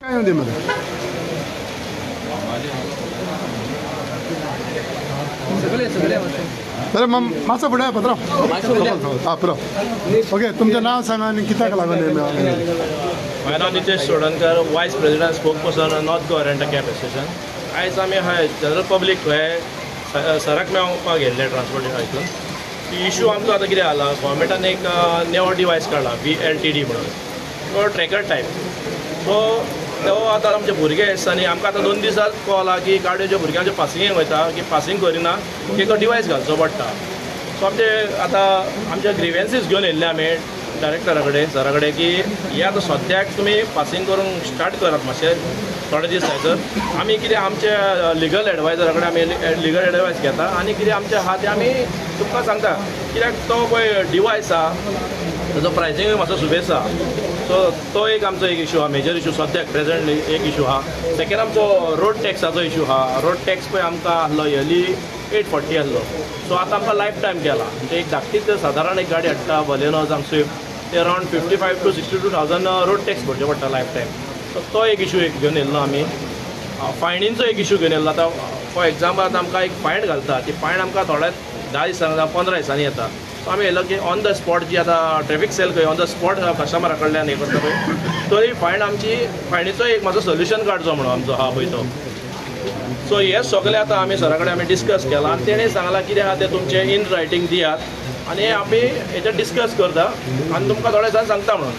काय म्हणते मला तर मग मातसो फुडें पत्र हां पुरो ओके तुमचें नांव सांगा आनी कित्याक लागून My नाव नितेश सोडणकर, वायस president spoke person north Goa rent cab association. आयज आमी हय जनरल पब्लीक हे सराक मेळोवपाक गेल्ले ट्रान्सपोर्टेशन हितून. इशू आमकां आतां कितें जाला, गोवोरमेंटान एक नेवो डिवायस काडला VLTD म्हणून, तो ट्रॅकर टायप. तो आतां आमचे भुरगे आसता न्ही, आमकां आतां 2 दिसांच कॉल आहा की गाडयो पासिंगेक वयता की पासिंग करिना की तो डिवायस घालचो पडटा. सो आमचे ग्रिवेन्सीस घेवन येयल्ले आमी डायरेक्टरा कडेन सरा कडेन की हे आतां सद्याक तुमी पासिंग करूंक स्टार्ट करात मातशें थोडे दीस थंयसर. आमी कितें आमचे लिगल एडवायजरा कडेन आमी लिगल एडवायस घेता आनी कितें आमचें आहा तें आमी तुमकां सांगता. कित्याक तो पळय डिवायस आहा ताजो प्रायसींगूय मातसो सुबेज आहा. सो तो एक आमचो एक इशू आहा, मेजर इशू सद्याक प्रेझेंटली एक इशू आहा. सेकेंड आमचो रोड टॅक्साचो इशू आहा. रोड टॅक्स पळय आमकां आसलो इयरली 840 आसलो. सो आतां आमकां लायफ टायम केला. म्हणजे एक धाकटीच सादारण एक गाडी हाडटा बलेनो जावं स्विफ्ट, ते अरावंड 55,000 to 62,000 रोड टॅक्स भरचे पडटा लायफ टायम. सो तो एक इशू घेवन येयल्लो आमी. फायनींचो एक इशू घेवन येयल्लो. आतां फॉर एग्जाम्पल आतां आमकां एक फायन घालता, ती फायन आमकां थोड्या 10 दिसांनी जावं 15 दिसांनी येता. सो आमी येयलो की ऑन द स्पॉट जी आतां ट्रॅफीक सेल खंय ऑन द स्पॉट कस्टमरा कडल्यान हे करता पळय, तरी फायन आमची फायनीचो एक मातसो सोल्युशन काडचो म्हणून आमचो आहा पळय तो. सो हे सगळें आतां आमी सरा कडेन आमी डिस्कस केलां आनी तेणें सांगलां कितें आहा तें तुमचें इन रायटींग दियात आनी आमी हेचेर डिस्कस करता आनी तुमकां थोड्या दिसांनी सांगता म्हणून.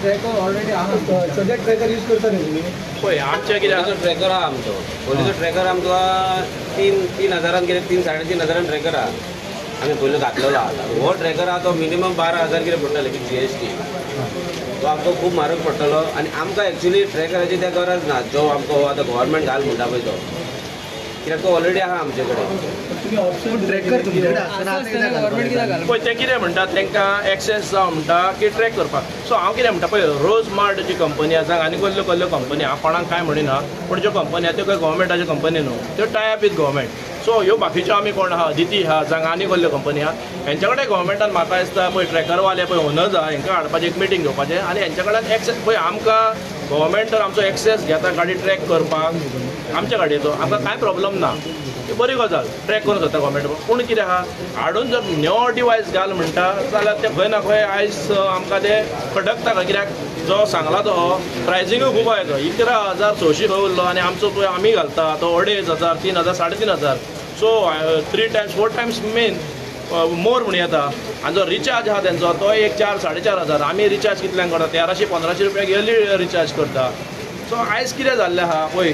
ट्रॅकर ऑलरेडी आहा, सद्याक ट्रॅकर यूज करता न्ही पळय आमचें कितें आहा, ट्रॅकर आहा आमचो. पयलींचो ट्रॅकर आमकां 3,000 कितें 3,500 ट्रॅकर आहा. आमी पयलीं घातलेलो आहा. हो ट्रॅकर आहा तो मिनिमम 12,000 कितें पडटले विथ GST. तो आमकां खूब म्हारग पडटलो आनी आमकां एक्चुली ट्रॅकराची त्या गरज ना जो आमकां आतां गोवोरमेंट घाल म्हणटा पळय तो, कित्याक तो ऑलरेडी आहा आमचे कडेन. ट्रॅकर पळय ते कितें म्हणटात तांकां एक्सेस जावं म्हणटा की ट्रॅक करपाक. सो हांव कितें म्हणटा पळय, रोज मार्ट जी कंपनी आसा आनी कसल्यो कंपनी हांव कोणाक कांय म्हणिना, पूण ज्यो कंपनी आहा त्यो खंय गोवोरमेंटाच्यो कंपनी न्हू, त्यो tie up with government. So ह्यो बाकीच्यो आमी कोण आहा, अदिती आहा जावं आनी कसल्यो कंपनी आहा, हेंच्या कडेन गोवोरमेंटान म्हाका दिसता पळय ट्रॅकरवाले पळय ओनर्स आहा हेंकां हाडपाचें एक मिटींग घेवपाचें आनी हेंच्या कडल्यान एक्सेस पळय आमकां गोवोरमेंट तर आमचो एक्सेस घेता गाडी ट्रॅक करपाक आमच्या गाडयेचो, आमकां कांय प्रॉब्लम ना. ती बरी गजाल ट्रॅक करूंक जाता गोवोरमेंट. पूण कितें आहा, हाडून जर नेवो डिवायस घाल म्हणटा जाल्यार ते खंय ना खंय आयज आमकां ते खटकता. कित्याक जो सांगला तो प्रायसींगूय खूब आहा तो 11,600 खंय उरलो आनी आमचो पळय आमी घालता तो 2,500, 3,000, 3,500. सो 3 times 4 times मेन मोर म्हणून येता. आनी जो रिचार्ज आहा तेंचो तो एक 4,000-4,500. आमी रिचार्ज कितल्यांक करता, 1,300-1,500 रुपया इयरली रिचार्ज करता. सो आयज कितें जाल्लें आहा पळय,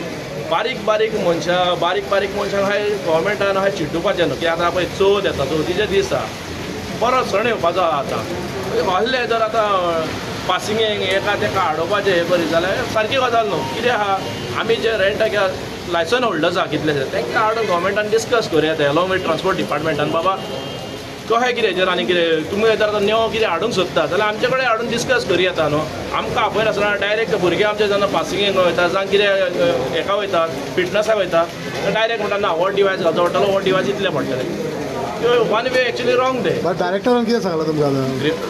बारीक बारीक मनशांक हाय गोवोरमेंटान हाय चिड्डुपाचें न्हू. कित्याक आतां पळय चवथ येता, चवथीचे दीस आहा, बरो सण येवपाचो आहा आतां. असले जर आतां पासिंगेक एका तेका हाडोवपाचें हें करीत जाल्यार सारकी गजाल न्हू. कितें आहा, आमी जे रेंटाक लायसन होल्डर्स आहा कितलेशे तांकां हाडून गोवोरमेंटान डिस्कस करूं येता एलोंग विथ ट्रान्सपोर्ट डिपार्टमेंटान. बाबा कशें कितें आनी कितें तुमी जर आतां नेवो कितें हाडूंक सोदता जाल्यार आमचे कडेन हाडून डिस्कस करूं येता न्हू. आमकां आपयनासतना डायरेक्ट भुरगे आमचे जेन्ना पासिंगेक वयता जावं कितें हेका वयता फिटनसाक वयता डायरेक्ट म्हणटा ना हो डिवायस घालचो पडटलो, हो डिवायस इतले पडटले. वन वे एक्चुअली रॉंग ते. डायरेक्टरान कितें सांगलां तुमकां?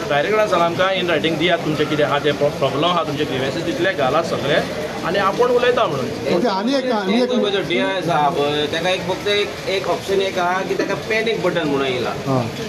डायरेक्टरान सांगलां आमकां इन रायटींग दियात तुमचें कितें आहा तें प्रॉब्लम आहा तुमचे ग्रिवेन्सीस तितले घालात सगळे आनी आपूण उलयता म्हणून. ओके आनी एक जो डिवायस आहा पळय ताका एक फक्त एक ऑप्शन एक आहा की ताका पॅनीक बटन म्हणून येयला.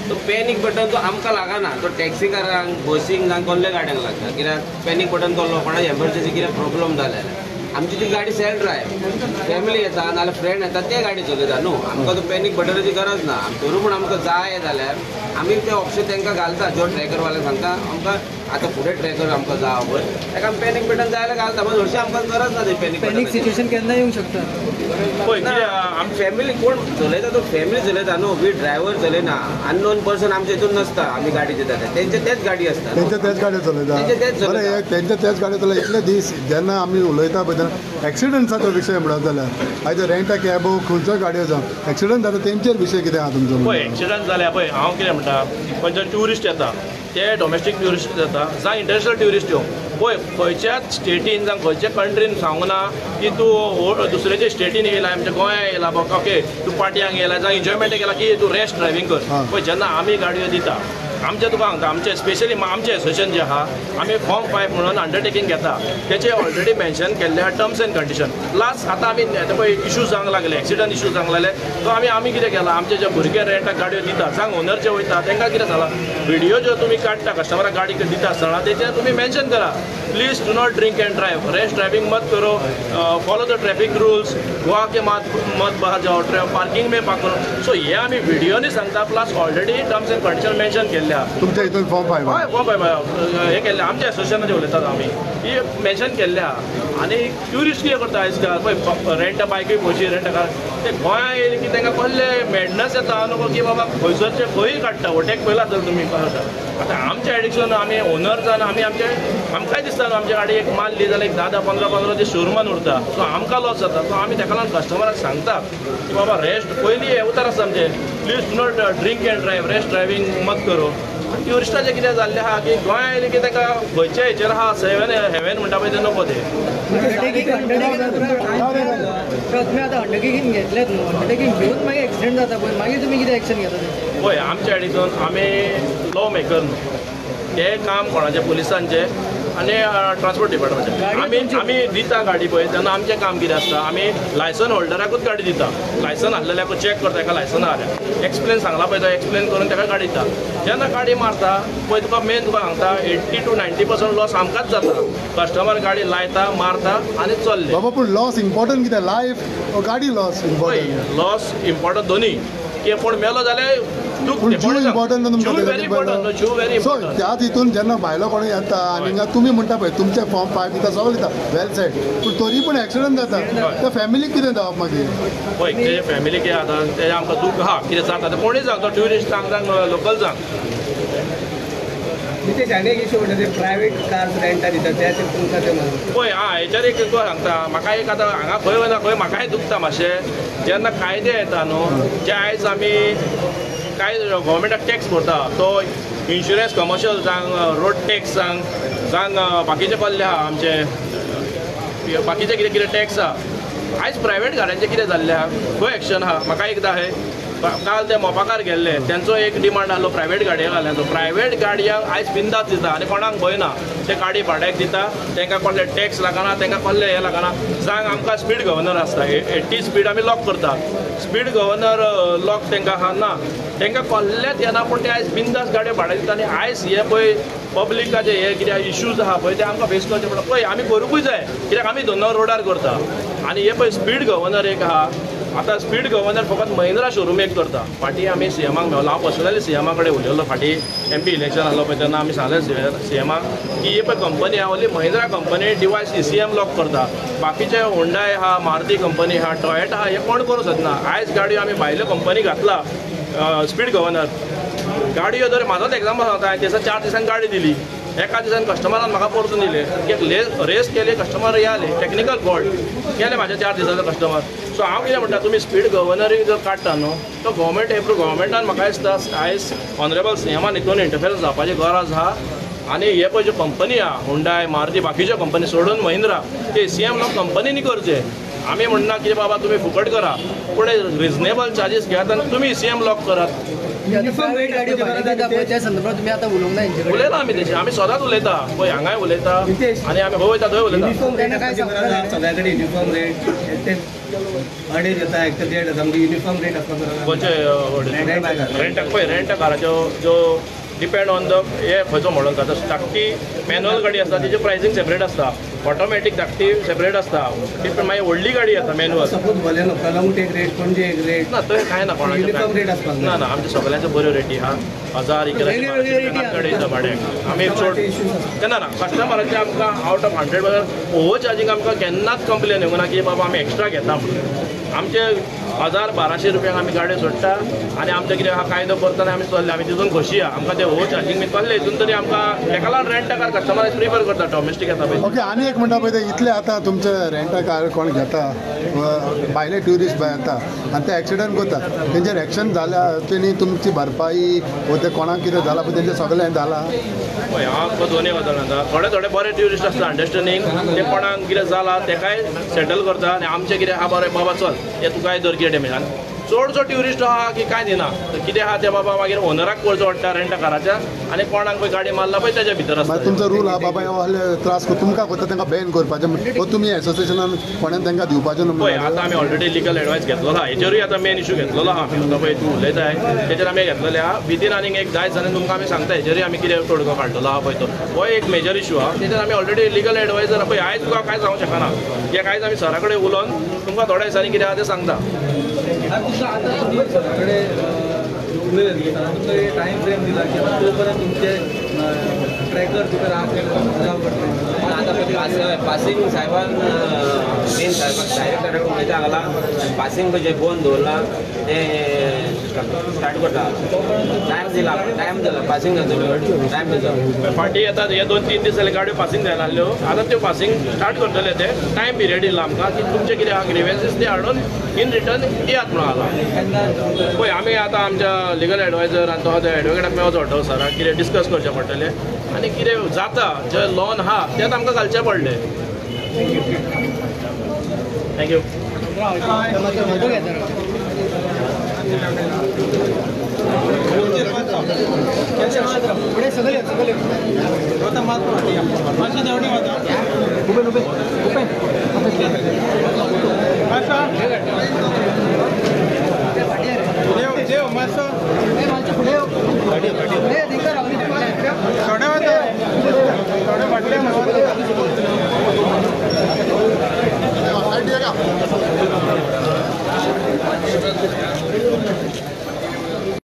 तो पॅनीक बटन तो आमकां लागना, तो टॅक्सीकारांक बसींक जावं कसल्या गाड्यांक लागता. कित्याक पॅनीक बटन तो कोणाक एमर्जन्सी कितें प्रॉब्लम जाल्यार आमची ती गाडी सेल्फ ड्रायव्ह फॅमिली येता नाल्यार फ्रेंड येता ते गाडी चलयता न्हू. आमकां तो पॅनीक बटनाची गरज ना. तरी पूण आमकां जाय जाल्यार आमी ते ऑप्शन तांकां घालता. जो ट्रॅकरवाले सांगता आमकां आतां फुडें ट्रॅकर आमकां जाय पळय ताका आमी पॅनीक बटन जाय जाल्यार घालता. पण हरशीं आमकां गरज ना ते पॅनीक सिच्युएशन केन्ना येवंक शकता. पळय आमी फॅमिली कोण चलयता तो फॅमिली चलयता न्हू. वी ड्रायव्हर चलयना. अननोन पर्सन आमच्या हितून नसता. आमी गाडी दिता तेंचे तेच गाडी असता. तेंचे तेच गाडी चलयता. तेंचे तेच गाडी चलयता. इतले दीस जेन्ना आमी उलयता पळय तेन्ना एक्सिडंट्साचो विशय म्हणत जाल्यार आयज रेंट कॅबो खंयच्यो गाडयो जावं एक्सिडंट जाता तेंचेर विशय कितें आहा तुमचो? पळय एक्सिडंट जाल्यार पळय हांव कितें म्हणटा, खंयचे ट्युरिस्ट येता ते डोमेस्टीक ट्युरिस्ट जाता जावं इंटरनॅशनल ट्युरिस्ट येवं पळय खंयच्याच स्टेटीन जावं खंयच्या कंट्रीन सांगू ना की तूं दुसऱ्याच्या स्टेटीन येयला आमच्या गोंया येयला ओके तूं पाटयांक येयला जावं एन्जॉयमेंटाक येयला की तूं रेस्ट ड्रायव्हिंग कर. पळय जेन्ना आमी गाडयो दिता आमचे तुका सांगता आमचे स्पेशली आमचे एसोसिएशन जे आहा आमी फॉर्म 5 म्हणून अंडरटेकिंग घेता तेचे ऑलरेडी मेन्शन केल्ले आहा टर्म्स एंड कंडिशन प्लस आतां आमी पळय इश्यूज जावंक लागले एक्सिडंट इश्यूज जावंक लागले तो आमी कितें केलां आमचे जे भुरगे रेंटाक गाडयो दिता सांग ओनर जे वयता तांकां कितें जालां व्हिडिओ जो तुमी काडटा कस्टमराक गाडी दिता आसतना तेचेर तुमी मेन्शन करा please do not drink and drive rash driving मत करो follow the traffic rules Goa के मत बाहर जाओ पार्किंग में पार्क करो सो हे आमी व्हिडिओनी सांगता plus already terms end condition mention केल्ले आहा तुमच्या हितून फॉर्म 5 हय फॉर्म 5 हे केल्ले आमच्या एसोसिएशनाचे उलयतात आमी ही मेन्शन केल्ले आहा आनी ट्युरिस्ट कितें करता आयज काल पळय रेंट बायकूय पयशी रेंट कार ते गोंया येयले की तांकां कसले मॅडनस येता नको की बाबा खंयसरचे खंय काडटा ओटेक पयला तर तुमी आतां आमचे एडिक्शन आमी ओनर जावन आमकांय दिसता न्हू आमचे गाडी एक माल ली जाल्यार 10-15 दीस शोरुमान उरता सो आमकां लॉस जाता सो आमी ताका लागून कस्टमराक सांगता की बाबा रेस्ट पयलीं हे उतर आसता आमचे please do not drink and drive rest driving मत करो ट्युरिस्टाचें कितें जाल्लें आहा की गोंया येयलें की ताका खंयच्या हेचेर आहा हेवेन म्हणटा पळय ते नको ते तुमी आतां अंडरटेकिंग घेतलेत न्हू अंडरटेकिंग घेवन मागीर एक्सिडेंट जाता पळय मागीर तुमी कितें एक्शन घेता पळय आमच्या एडिक्शन आमी लॉ मेकर न्हू हे काम कोणाचे पुलिसांचे आनी ट्रान्सपोर्ट डिपार्टमेंटाचें आमी दिता गाडी पळय तेन्ना आमचें काम कितें आसता आमी लायसन होल्डराकूच गाडी दिता लायसन आसलेल्याक चॅक करता एका लायसन आहा एक्सप्लेन सांगला पळय तो एक्सप्लेन करून ताका गाडी दिता जेन्ना गाडी मारता पळय तुका मेन तुका सांगता 80 to 90% लॉस आमकांच जाता कस्टमर गाडी लायता मारता आनी चल्ले बाबा पूण लॉस इम्पॉर्टंट कितें लायफ गाडी लॉस इम्पॉर्टंट लॉस इम्पॉर्टंट दोनी की कोण मेलो जाल्यार जीव इम्पॉर्टंट सो त्याच हितून जेन्ना भायलो कोणी येता आनी तुमी म्हणटा पळय तुमचे फॉर्म 5 दिता सगळें दिता वेल सेट पूण तरी पूण एक्सिडंट जाता त्या फॅमिलीक कितें जावप मागीर पळय तेजे फॅमिली कितें जाता तेजें आमकां दूख आहा कितें जाता तें कोणूय जावं तो ट्युरिस्ट जावं लोकल जावं नितेश आनी एक इश्यू म्हणटा ते प्रायवेट कार्स रेंटा दिता त्याचेर तुमकां ते म्हणून पळय हेचेर एक सांगता म्हाका एक आतां हांगा खंय वयना खंय म्हाकाय दुखता मातशें जेन्ना कायदे येता न्हू जे आयज आमी काय गव्हर्मेंटाक टॅक्स भरता तो इन्शुरन्स कमर्शियल जावं रोड टॅक्स जावं बाकीचे कसले आहा आमचे बाकीचे कितें कितें टॅक्स आहा आयज प्रायवेट गाड्यांचें कितें जाल्लें आहा खंय एक्शन आहा म्हाका एकदां हे काल ते मोपाकार गेल्ले तेंचो एक डिमांड आसलो प्रायवेट गाडयो घालण्याचो प्रायवेट गाडयांक आयज बिंदास दिता आनी कोणाक भंय ना ते गाडी भाड्याक दिता तांकां कसले टॅक्स लागना तांकां कसले हे लागना जांग आमकां स्पीड गव्हर्नर आसता 80 स्पीड आमी लॉक करता स्पीड गव्हर्नर लॉक तांकां आहा ना तांकां कसलेच येना पूण ते आयज बिंदास गाडयो भाड्याक दिता आनी आयज हे पळय पब्लिकाचे हे कितें इश्यूज आहा पळय ते आमकां फेस करचे पडटा पळय आमी करूंकूय जाय कित्याक आमी 2 रोडार करता आनी हे पळय स्पीड गव्हर्नर एक आहा आतां स्पीड गव्हर्नर फकत महिंद्रा शोरूम एक करता फाटीं आमी सीएमाक मेळ्ळो हांव पर्सनली सीएमा कडेन उलयल्लो फाटीं MP इलेक्शन आसलो पळय तेन्ना आमी सांगलें सीएमाक की ही पळय कंपनी आहा only Mahindra company device ECM lock करता बाकीचे होंडाय आहा मारुती कंपनी आहा टॉयटा आहा हे कोण करूं शकना आयज गाडयो आमी भायल्यो कंपनी घातला स्पीड गव्हर्नर गाडयो जर म्हाजोच एग्जांपल सांगता हांवें दिसा 4 दिसांनी गाडी दिली एका दिसान कस्टमरान म्हाका परतून दिले एक रेस केली कस्टमर आले टेक्निकल फॉल्ट केले म्हाज्या 4 दिसाचो कस्टमर सो हांव कितें म्हणटा तुमी स्पीड गव्हर्नरी जर काडटा न्हू तो गव्हर्मेंटान म्हाका दिसता आयज ऑनरेबल सीएमान हितून इंटरफियरन्स जावपाची गरज आहा आनी हे पळय ज्यो कंपनी आहा होंडाय मारुती बाकीच्यो कंपनी सोडून महिंद्रा ते ECM लॉक कंपनीनी करचे आमी म्हणना की बाबा तुमी फुकट करा पूण रिजनेबल चार्जीस घेयात आनी तुमी ECM लॉक करात त्या संदर्भात तुम्ही आता उलोवंक ना उलयता आमी तेचे आमी सदांच उलयता पळय हांगाय उलयता आनी आमी खंय वयता थंय उलयता सगळ्या कडेन युनिफॉर्म रेट अडेज येता एक तर देड आमगे युनिफॉर्म रेट आसता खंयचे रेंटाक पळय रेंट काराच्यो ज्यो डिपेंड ऑन द हे खंयचो मॉडल जाता धाकटी मॅन्युअल गाडी आसता तेजे प्रायसींग सेपरेट आसता ऑटोमॅटीक धाकटी सेपरेट आसता डिपेंड मागीर व्हडली गाडी येता मॅन्युअल सपोज भले न्हू कलंगूट एक रेट पणजे एक रेट ना थंय कांय ना युनिफॉर्म रेट कोणाचे आसपाक ना ना आमच्या सगळ्यांच्यो बऱ्यो रेटी आहा 1000 कडेन दिता भाड्याक आमी चड तेन्ना ना कस्टमराचे आमकां आउट ऑफ 100 ओवर चार्जींग आमकां केन्नाच कंप्लेन येवंक ना की बाबा आमी एक्स्ट्रा घेता म्हणून आमचे 1000-1200 रुपयांक आमी गाडी सोडटा आनी आमचे कितें आहा कायदो करतना आमी चल्ले आमी तितून खोशी आहा आमकां ते ओवर चार्जींग बी कसले हितून तरी आमकां तेका लागून रेंटा कार कस्टमर प्रिफर करता डॉमेस्टीक येता पळय ओके आनी एक म्हणटा पळय ते इतले आतां तुमचे रेंटा कार कोण घेता भायले ट्युरिस्ट भाय येता आनी ते एक्सिडंट करता तेंचेर एक्शन जाल्या तेणी तुमची भरपाई वो ते कोणाक कितें जालां पळय तेंचें सगळें जालां पळय हांव दोनूय गजाल सांगता थोडे बरे ट्युरिस्ट आसता अंडरस्टँडींग ते कोणाक कितें जालां तेकाय सेटल करता आनी आमचें कितें आहा बरें बाबा चल हे तुकाय दर कितें डॅमेज चडसो ट्युरिस्ट आहा की कांय दिना कितें आहा ते बाबा मागीर ओनराक पळचो पडटा रेंट काराच्या आनी कोणाक पळय गाडी मारला पळय तेच्या भितर आसता मागीर तुमचो रूल आहा बाबा असले त्रास तुमकां करता तांकां बॅन करपाचें वो तुमी एसोसिएशनान कोणान तांकां दिवपाचें न्हू पळय आतां आमी ऑलरेडी लिगल एडवायस घेतलेलो आहा हेचेरूय आतां मेन इशू घेतलेलो आहा आमी आतां पळय तूं उलयताय तेचेर आमी घेतलेले आहा विदीन आनीक एक 10 दिसांनी तुमकां आमी सांगता हेचेरूय आमी कितें तोडगो काडटलो आहा पळय तो हो एक मेजर इशू आहा तेचेर आमी ऑलरेडी लिगल एडवायजर पळय आयज तुका कांय सांगूंक शकना कित्याक आयज आमी सरा कडेन उलोवन तुमकां थोड्या दिसांनी कितें आहा तें सांगता टाइम फ्रेम दिला की तोपर्यंत तुमचे ट्रॅकर तुका आता पासिंग साहेबान मेन साहेबाक डायरेक्टराक उलयता लागला पासिंग जे बंद दवरला ते स्टार्ट करता टायम दिला पासिंग टायम दिला फाटी येतात हे 2-3 दीस जाले गाडयो पासिंग जायना आसल्यो आतां त्यो पासिंग स्टार्ट करतले ते टायम पिरियड दिला आमकां की तुमचे कितें आहा ग्रिवेन्सीस ते हाडून इन रिटर्न दियात म्हणून आला पळय आमी आतां आमच्या लिगल एडवायजर आनी तो एडवोकेटाक मेळचो पडटलो सराक कितें डिस्कस करचें पडटलें आनी कितें जाता जे लॉन आहा तेच आमकां घालचें पडलें थँक्यू थोडे